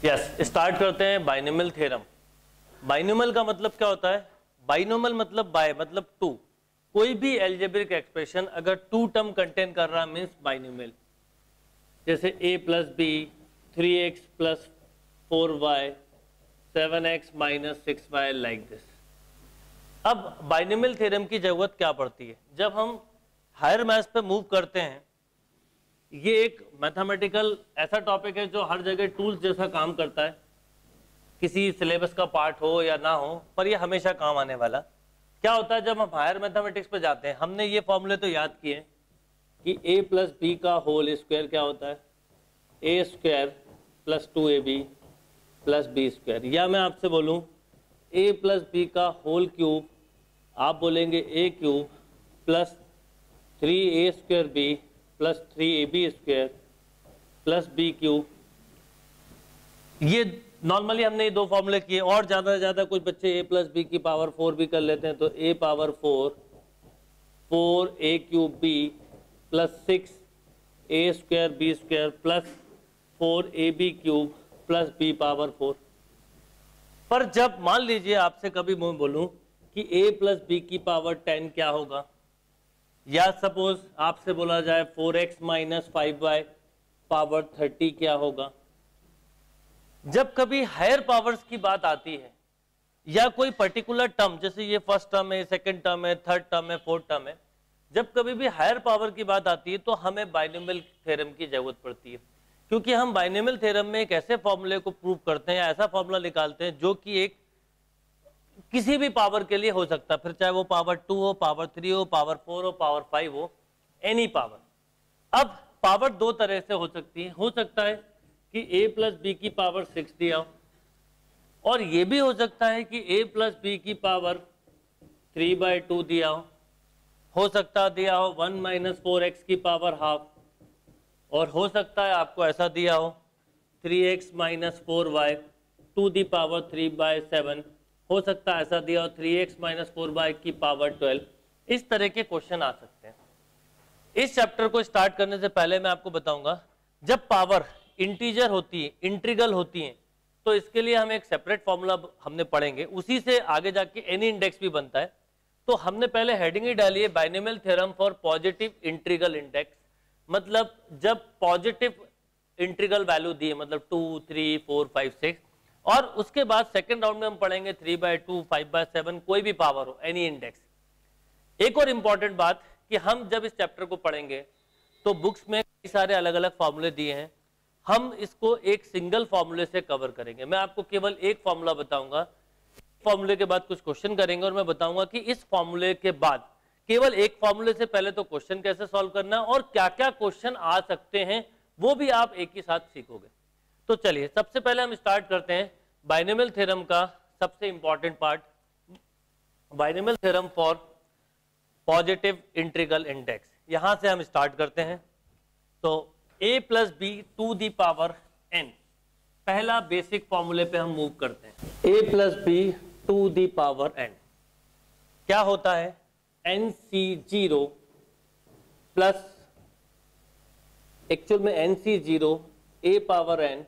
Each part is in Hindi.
स्टार्ट करते हैं बाइनोमियल थ्योरम। बाइनोमियल का मतलब क्या होता है? बाइनोमियल मतलब बाय मतलब टू। कोई भी एल्जेब्रिक एक्सप्रेशन अगर टू टर्म कंटेन कर रहा मीन्स बाइनोमियल। जैसे a plus b 3x plus 4y 7x minus 6y like this. अब बाइनोमियल थ्योरम की जरूरत क्या पड़ती है? जब हम हायर मैथ्स पे मूव करते हैं, ये एक मैथमेटिकल ऐसा टॉपिक है जो हर जगह टूल्स जैसा काम करता है, किसी सिलेबस का पार्ट हो या ना हो, पर ये हमेशा काम आने वाला। क्या होता है जब हम हायर मैथमेटिक्स पे जाते हैं, हमने ये फॉर्मूले तो याद किए कि a प्लस बी का होल स्क्वायर क्या होता है? a square plus 2ab plus b square. या मैं आपसे बोलूं a प्लस बी का होल क्यूब, आप बोलेंगे a cube plus 3a square b plus 3ab square plus b cube. ये नॉर्मली हमने ये दो फॉर्मूले किए, और ज्यादा से ज्यादा कुछ बच्चे a प्लस बी की पावर 4 भी कर लेते हैं, तो a power 4 a cube b plus 6 a square b square plus 4ab cube plus b power 4। पर जब मान लीजिए आपसे कभी मैं बोलूं कि a प्लस बी की पावर 10 क्या होगा, या सपोज आपसे बोला जाए 4x माइनस 5y पावर 30 क्या होगा। जब कभी हायर पावर्स की बात आती है या कोई पर्टिकुलर टर्म, जैसे ये फर्स्ट टर्म है, सेकंड टर्म है, थर्ड टर्म है, फोर्थ टर्म है, जब कभी भी हायर पावर की बात आती है तो हमें बाइनोमियल थ्योरम की जरूरत पड़ती है, क्योंकि हम बाइनोमियल थ्योरम में एक ऐसे फॉर्मूले को प्रूव करते हैं, ऐसा फॉर्मूला निकालते हैं जो कि एक किसी भी पावर के लिए हो सकता है, फिर चाहे वो पावर 2 हो, पावर 3 हो, पावर 4 हो, पावर 5 हो, एनी पावर। अब पावर दो तरह से हो सकती है। हो सकता है कि a प्लस बी की पावर 6 दिया हो, और ये भी हो सकता है कि a प्लस बी की पावर 3/2 दिया हो सकता दिया हो 1 माइनस 4x की पावर हाफ, और हो सकता है आपको ऐसा दिया हो 3x minus 4y to the power 3/7, हो सकता है ऐसा दिया हो 3x माइनस 4y की पावर 12। इस तरह के क्वेश्चन आ सकते हैं। इस चैप्टर को स्टार्ट करने से पहले मैं आपको बताऊंगा, जब पावर इंटीजर होती है, इंटीग्रल होती है, तो इसके लिए हम एक सेपरेट फॉर्मूला हमने पढ़ेंगे, उसी से आगे जाके एनी इंडेक्स भी बनता है। तो हमने पहले हेडिंग ही डाली है binomial theorem for positive integral index, मतलब जब पॉजिटिव इंटीग्रल वैल्यू दी है, मतलब 2 3 4 5 6, और उसके बाद सेकंड राउंड में हम पढ़ेंगे 3/2 5/7, कोई भी पावर हो, एनी इंडेक्स। एक और इंपॉर्टेंट बात कि हम जब इस चैप्टर को पढ़ेंगे तो बुक्स में कई सारे अलग अलग फॉर्मूले दिए हैं, हम इसको एक सिंगल फॉर्मूले से कवर करेंगे। मैं आपको केवल एक फॉर्मूला बताऊंगा, फॉर्मूले के बाद कुछ क्वेश्चन करेंगे, और मैं बताऊंगा कि इस फॉर्मूले के बाद केवल एक फॉर्मूले से पहले तो क्वेश्चन कैसे सॉल्व करना है और क्या क्या क्वेश्चन आ सकते हैं वो भी आप एक ही साथ सीखोगे। तो चलिए सबसे पहले हम स्टार्ट करते हैं बाइनोमियल थ्योरम का सबसे important part, binomial theorem for positive integral index. यहां से हम स्टार्ट करते हैं। तो a plus b to the power n, पहला बेसिक फॉर्मूले पे हम मूव करते हैं। a plus b to the power n क्या होता है? nc0 प्लस, एक्चुअल में nc0 a power n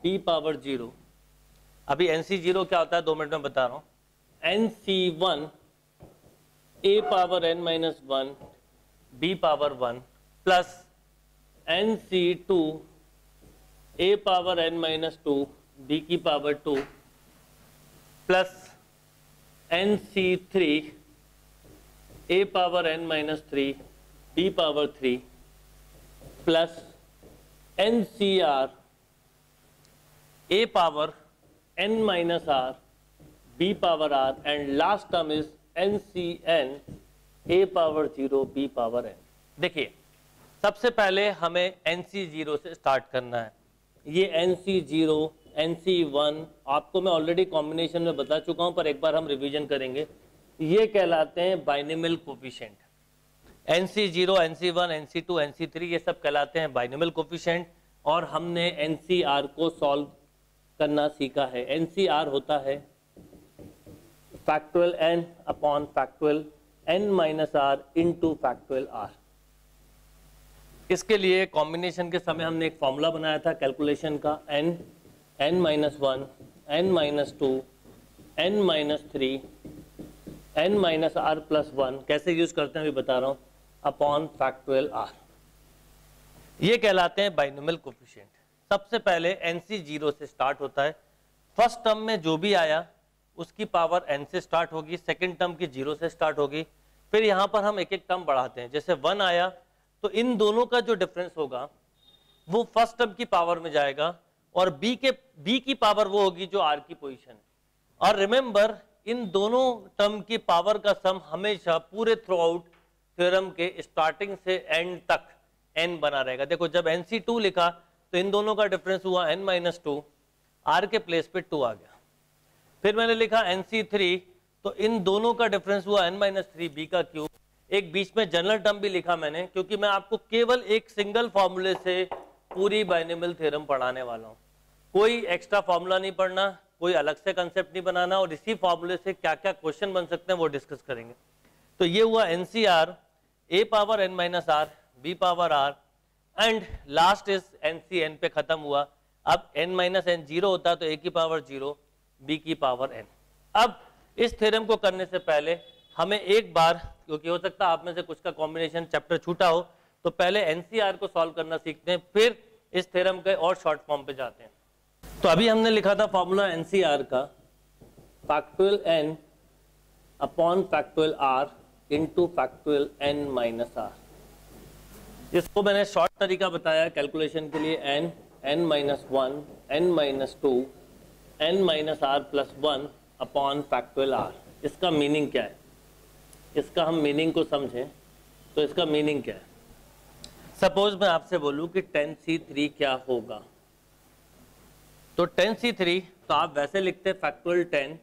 b power 0। अभी nc0 क्या होता है 2 मिनट में बता रहा हूं। nc1 a power n minus 1 b power 1 plus nc2 a power n minus 2 b की power 2 plus nc3 a power n minus 3 b power 3 plus ncr a power n minus r b power r, and last term is ncn a power 0 b power n। देखिए सबसे पहले हमें nc0 से स्टार्ट करना है। ये nc0 nc1 आपको मैं ऑलरेडी कॉम्बिनेशन में बता चुका हूं, पर एक बार हम रिवीजन करेंगे। ये कहलाते हैं binomial coefficient. nc0 nc1 nc2 nc3 ये सब कहलाते हैं बाइनोमियल कोफिशिएंट, और हमने ncr को सॉल्व करना सीखा है। ncr होता है factorial n upon factorial n minus r into factorial r। इसके लिए कॉम्बिनेशन के समय हमने एक फॉर्मूला बनाया था कैलकुलेशन का, n n minus 1, n minus 2, n minus 3, n minus r plus 1, कैसे यूज करते हैं अभी बता रहा हूं, अपॉन फैक्टोरियल r। ये कहलाते हैं बाइनोमियल कोफिशिएंट। सबसे पहले nc 0 से स्टार्ट होता है, फर्स्ट टर्म में जो भी आया उसकी पावर n से स्टार्ट होगी, सेकंड टर्म की 0 से स्टार्ट होगी, फिर यहां पर हम एक एक टर्म बढ़ाते हैं। जैसे 1 आया तो इन दोनों का जो डिफरेंस होगा वो फर्स्ट टर्म की पावर में जाएगा, और b की पावर वो होगी जो r की पोजीशन है। और रिमेंबर, इन दोनों टर्म की पावर का सम हमेशा पूरे थ्रू आउट थ्योरम के स्टार्टिंग से एंड तक n बना रहेगा। देखो जब nc2 लिखा तो इन दोनों का डिफरेंस हुआ n माइनस 2, r के प्लेस पे 2 आ गया। फिर मैंने लिखा nc3 तो इन दोनों का डिफरेंस हुआ n माइनस 3, b का क्यूब। एक बीच में जनरल टर्म भी लिखा मैंने, क्योंकि मैं आपको केवल एक सिंगल फॉर्मूले से पूरी बाइनोमियल थ्योरम पढ़ाने वाला हूं। कोई एक्स्ट्रा फॉर्मूला नहीं पढ़ना, कोई अलग से कंसेप्ट नहीं बनाना, और इसी फॉर्मूले से क्या क्या क्वेश्चन बन सकते हैं वो डिस्कस करेंगे। तो ये हुआ NCR, a power n minus r, b power r, and last is NC, n पे खत्म हुआ। अब n माइनस n 0 होता तो a की पावर 0, b की पावर n। अब इस थ्योरम को करने से पहले हमें एक बार, क्योंकि हो सकता है आप में से कुछ का कॉम्बिनेशन चैप्टर छूटा हो, तो पहले NCR को सॉल्व करना सीखते हैं, फिर इस थ्योरम के और शॉर्ट फॉर्म पे जाते हैं। तो अभी हमने लिखा था फॉर्मूला NCR का, factorial n upon factorial r into factorial n minus r। इसको मैंने शॉर्ट तरीका बताया कैलकुलेशन के लिए, n minus 1, n minus 2, n minus r plus 1 upon factorial r। इसका मीनिंग क्या है, इसका हम मीनिंग को समझें तो इसका मीनिंग क्या है। सपोज मैं आपसे बोलूं कि 10c3 क्या होगा, तो 10c3 तो आप वैसे लिखते factorial 10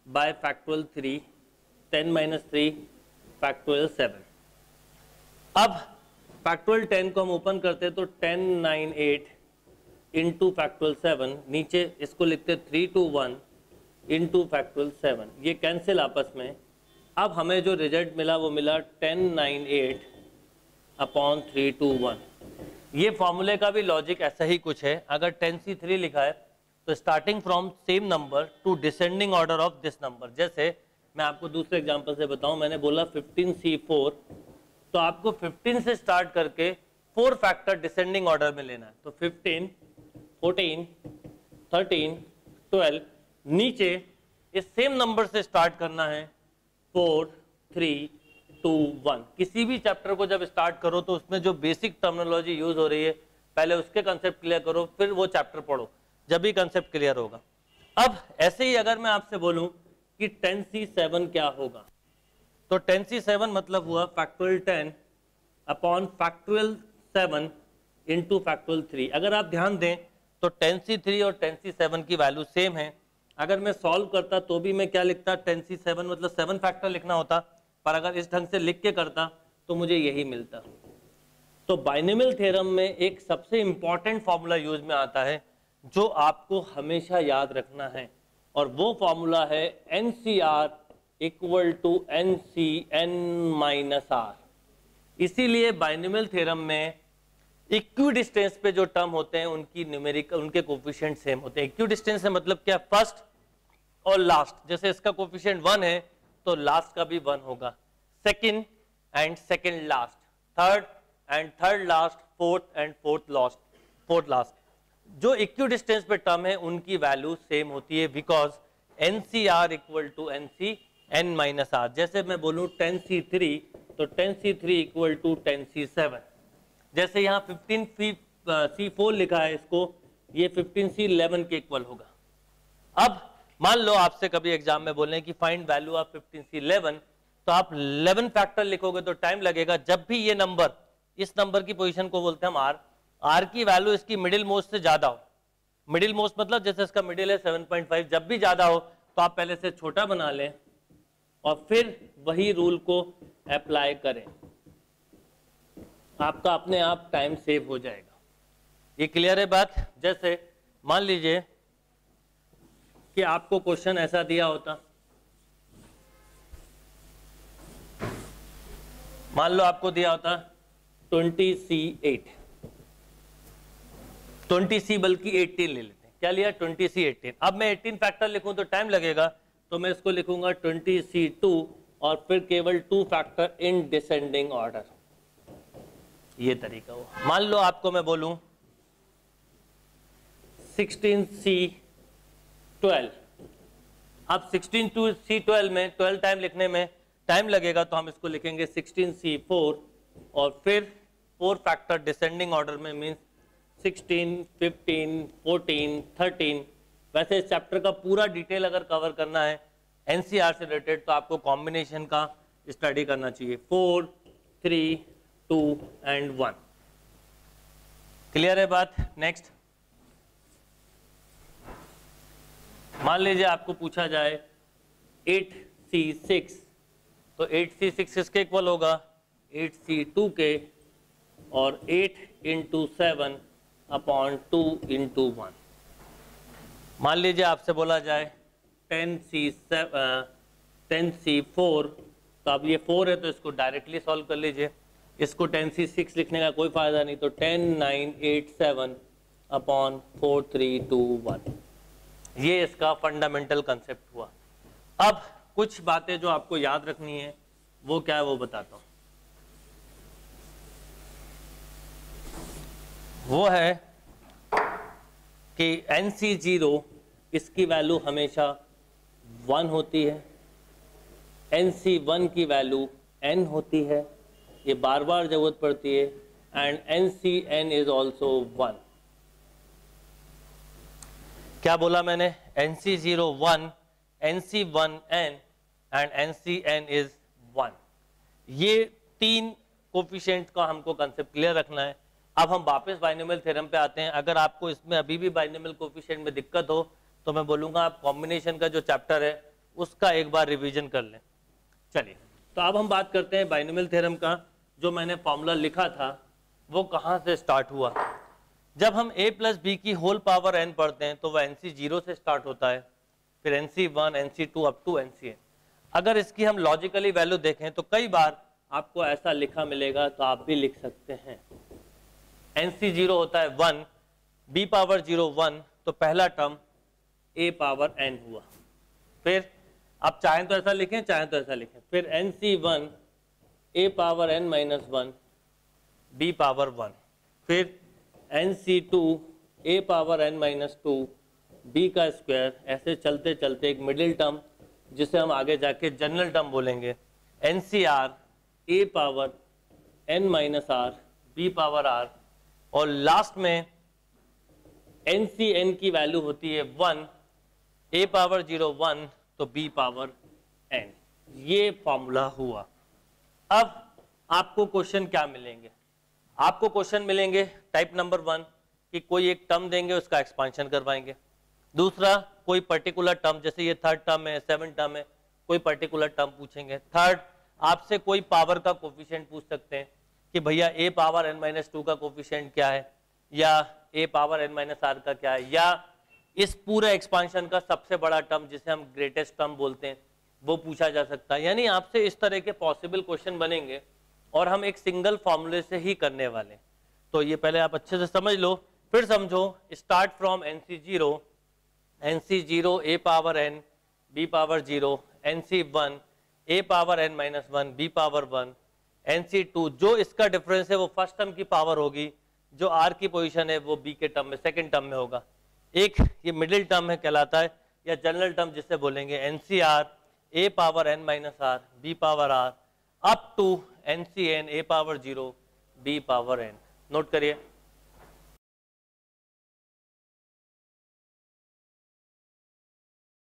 bye factorial 3, 10 minus 3 factorial 7। अब फैक्टोरियल 10 को हम ओपन करते तो 1098 इंटू फैक्टोरियल 7, नीचे इसको लिखते 321 इंटू फैक्टोरियल 7, ये कैंसिल आपस में। अब हमें जो रिजल्ट मिला वो मिला 1098 अपॉन 321। ये फॉर्मूले का भी लॉजिक ऐसा ही कुछ है। अगर 10c3 लिखा है तो starting from same number two descending order of this number. जैसे मैं आपको दूसरे एग्जांपल से बताऊं, मैंने बोला 15c4, तो आपको 15 से स्टार्ट करके 4 फैक्टर डिसेंडिंग ऑर्डर में लेना है। तो 15, 14, 13, 12, नीचे इस सेम नंबर से स्टार्ट करना है 4, 3, 2, 1। किसी भी चैप्टर को जब स्टार्ट करो तो उसमें जो बेसिक टर्मिनोलॉजी यूज हो रही है पहले उसके कंसेप्ट क्लियर करो, फिर वो चैप्टर पढ़ो, जब भी कंसेप्ट क्लियर होगा। अब ऐसे ही अगर मैं आपसे बोलूं कि 10c7 क्या होगा, तो 10c7 मतलब हुआ factorial 10 upon factorial 7 into factorial 3। अगर आप ध्यान दें तो 10c3 और 10c7 की वैल्यू सेम है। अगर मैं सॉल्व करता तो भी मैं क्या लिखता, 10c7 मतलब 7 फैक्टर लिखना होता, पर अगर इस ढंग से लिख के करता तो मुझे यही मिलता। तो बाइनोमियल थ्योरम में एक सबसे इंपॉर्टेंट फॉर्मूला यूज में आता है जो आपको हमेशा याद रखना है, और वो फॉर्मूला है NCR equal to NCN minus R। इसीलिए बाइनोमियल थ्योरम में इक्विडिस्टेंस पे जो टर्म होते हैं उनकी न्यूमेरिकल, उनके कोफिशिएंट सेम होते हैं। इक्विडिस्टेंस से मतलब क्या, फर्स्ट और लास्ट, जैसे इसका कोफिशिएंट 1 है तो लास्ट का भी 1 होगा, second and second last, third and third last, fourth and fourth last. जो इक्विडिस्टेंस पे टर्म है उनकी वैल्यू सेम होती है, because NCR equal to NCN minus R। जैसे मैं बोलूं 10c3 तो 10c3 इक्वल टू 10c7। जैसे यहाँ 15c4 लिखा है, इसको ये 15c11 के इक्वल होगा। अब मान लो आपसे कभी एग्जाम में बोले कि फाइंड वैल्यू ऑफ 15c11, तो आप 11 फैक्टर लिखोगे तो टाइम लगेगा। जब भी ये नंबर, इस नंबर की पोजीशन को बोलते हैं हम R की वैल्यू इसकी मिडिल मोस्ट से ज्यादा हो, मिडिल मोस्ट मतलब जैसे इसका मिडिल है 7.5, जब भी ज्यादा हो तो आप पहले से छोटा बना लें और फिर वही रूल को अप्लाई करें, आपका अपने आप टाइम सेव हो जाएगा। ये क्लियर है बात। जैसे मान लीजिए कि आपको क्वेश्चन ऐसा दिया होता, मान लो आपको दिया होता 20c8, 20c बल्कि 18 ले लेते हैं, क्या लिया 20C18। अब मैं 18 फैक्टर लिखूं तो टाइम लगेगा, तो मैं इसको लिखूंगा 20C2 और फिर केवल 2 फैक्टर इन डिसेंडिंग ऑर्डर। ये तरीका हुआ। मान लो आपको मैं बोलूं 16C12, अब 16C12 में 12 टाइम लिखने में टाइम लगेगा, तो हम इसको लिखेंगे 16C4 और फिर 4 फैक्टर डिसेंडिंग ऑर्डर में, मीन्स 16, 15, 14, 13। वैसे इस चैप्टर का पूरा डिटेल अगर कवर करना है एनसीआर से रिलेटेड तो आपको कॉम्बिनेशन का स्टडी करना चाहिए, 4, 3, 2 एंड 1। क्लियर है बात? नेक्स्ट, मान लीजिए आपको पूछा जाए 8C6, तो 8C6 किसके इक्वल होगा 8C2 के, और 8 × 7 अपॉन 2 × 1। मान लीजिए आपसे बोला जाए 10C4, तो अब ये 4 है तो इसको डायरेक्टली सॉल्व कर लीजिए, इसको 10C6 लिखने का कोई फायदा नहीं, तो 10, 9, 8, 7 अपॉन 4, 3, 2, 1। ये इसका फंडामेंटल कंसेप्ट हुआ। अब कुछ बातें जो आपको याद रखनी है वो क्या है वो बताता हूं। वो है कि NC0 इसकी वैल्यू हमेशा 1 होती है, NC1 की वैल्यू n होती है, ये बार बार जरूरत पड़ती है, एंड NCn इज ऑल्सो 1। क्या बोला मैंने? NC0 1, NC1 n and NCn is 1। ये 3 कोफिशिएंट का हमको कंसेप्ट क्लियर रखना है। अब हम वापस बाइनोमियल थ्योरम पे आते हैं। अगर आपको इसमें अभी भी बाइनोमियल कोफिशिएंट में दिक्कत हो तो मैं बोलूंगा आप कॉम्बिनेशन का जो चैप्टर है उसका एक बार रिवीजन कर लें। चलिए, तो अब हम बात करते हैं बाइनोमियल थ्योरम का। जो मैंने फॉर्मूला लिखा था वो कहाँ से स्टार्ट हुआ? जब हम a + b की होल पावर n पढ़ते हैं तो वह NC0 से स्टार्ट होता है, फिर NC1, NC2 up to NCn। अगर इसकी हम लॉजिकली वैल्यू देखें तो कई बार आपको ऐसा लिखा मिलेगा, तो आप भी लिख सकते हैं। NC0 होता है 1, b पावर 0 1, तो पहला टर्म a पावर n हुआ। फिर आप चाहें तो ऐसा लिखें, चाहें तो ऐसा लिखें। फिर NC1 a power n - 1 b power 1, फिर NC2 a power n - 2 b का स्क्वायर। ऐसे चलते चलते एक मिडिल टर्म जिसे हम आगे जाके जनरल टर्म बोलेंगे, NCR a power n - r b power r, और लास्ट में NCn की वैल्यू होती है 1, a पावर 0 1 तो b पावर n। ये फॉर्मूला हुआ। अब आपको क्वेश्चन क्या मिलेंगे? आपको क्वेश्चन मिलेंगे टाइप नंबर 1 कि कोई एक टर्म देंगे उसका एक्सपांशन करवाएंगे। दूसरा, कोई पर्टिकुलर टर्म, जैसे ये 3rd टर्म है, 7th टर्म है, कोई पर्टिकुलर टर्म पूछेंगे। थर्ड, आपसे कोई पावर का कोफिशिएंट पूछ सकते हैं कि भैया a पावर n - 2 का कोफिशिएंट क्या है, या a पावर n - r का क्या है, या इस पूरे एक्सपांशन का सबसे बड़ा टर्म जिसे हम ग्रेटेस्ट टर्म बोलते हैं वो पूछा जा सकता है। यानी आपसे इस तरह के पॉसिबल क्वेश्चन बनेंगे और हम एक सिंगल फॉर्मूले से ही करने वाले। तो ये पहले आप अच्छे से समझ लो, फिर समझो। Start from NC0 a power n b power 0, NC1 a power n - 1 b power 1, NC2 जो इसका डिफरेंस है वो फर्स्ट टर्म की पावर होगी, जो r की पोजीशन है वो b के टर्म में, सेकंड टर्म में होगा। एक ये मिडिल टर्म है कहलाता है, या जनरल टर्म जिसे बोलेंगे NCR a power n - r b power r up to NCn a power 0 b power n। Note करिए।